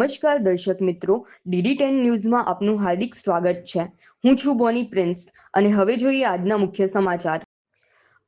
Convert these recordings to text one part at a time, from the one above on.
નમસ્કાર દર્શક મિત્રો, DD10 ન્યૂઝમાં આપનું હાર્દિક સ્વાગત છે। હું છું બોની પ્રિન્સ અને હવે જોઈએ આજના મુખ્ય સમાચાર।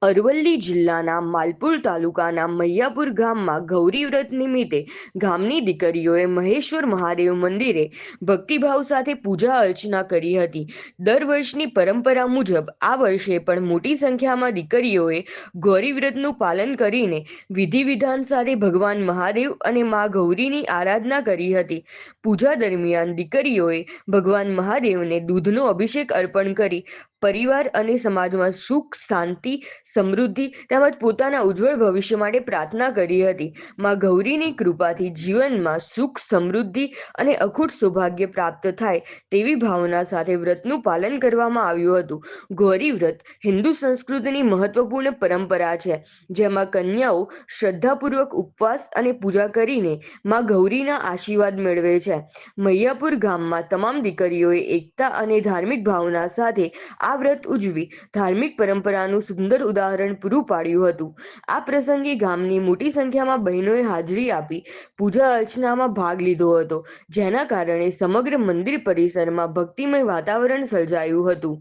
અરવલ્લી જિલ્લાના માલપુર તાલુકાના મૈયાપુર ગામમાં ગૌરી વ્રત નિમિત્તે ગામની દીકરીઓએ મહેશ્વર મહાદેવ મંદિરે ભક્તિભાવ સાથે પૂજા અર્ચના કરી હતી। દર વર્ષની પરંપરા મુજબ આ વર્ષે પણ મોટી સંખ્યામાં દીકરીઓએ ગૌરી વ્રતનું પાલન કરીને વિધિ વિધાન સાથે ભગવાન મહાદેવ અને મા ગૌરીની આરાધના કરી હતી। પૂજા દરમિયાન દીકરીઓએ ભગવાન મહાદેવને દૂધનો અભિષેક અર્પણ કરી પરિવાર અને સમાજમાં સુખ, શાંતિ, સમૃદ્ધિ તેમજ પોતાના ઉજ્જવળ ભવિષ્ય માટે પ્રાર્થના કરી હતી। માં ગૌરીની કૃપાથી જીવનમાં સુખ, સમૃદ્ધિ અને અખૂટ સૌભાગ્ય પ્રાપ્ત થાય તેવી ભાવના સાથે વ્રતનું પાલન કરવામાં આવ્યું હતું। ગૌરી વ્રત હિન્દુ સંસ્કૃતિની મહત્વપૂર્ણ પરંપરા છે, જેમાં કન્યાઓ શ્રદ્ધાપૂર્વક ઉપવાસ અને પૂજા કરીને માં ગૌરીના આશીર્વાદ મેળવે છે। મૈયાપુર ગામમાં તમામ દીકરીઓએ એકતા અને ધાર્મિક ભાવના સાથે આ વ્રત ઉજવી ધાર્મિક પરંપરાનું સુંદર ઉદાહરણ પૂરું પાડ્યું હતું। આ પ્રસંગે ગામની મોટી સંખ્યામાં બહેનોએ હાજરી આપી પૂજા અર્ચનામાં ભાગ લીધો હતો, જેના કારણે સમગ્ર મંદિર પરિસરમાં ભક્તિમય વાતાવરણ સર્જાયું હતું।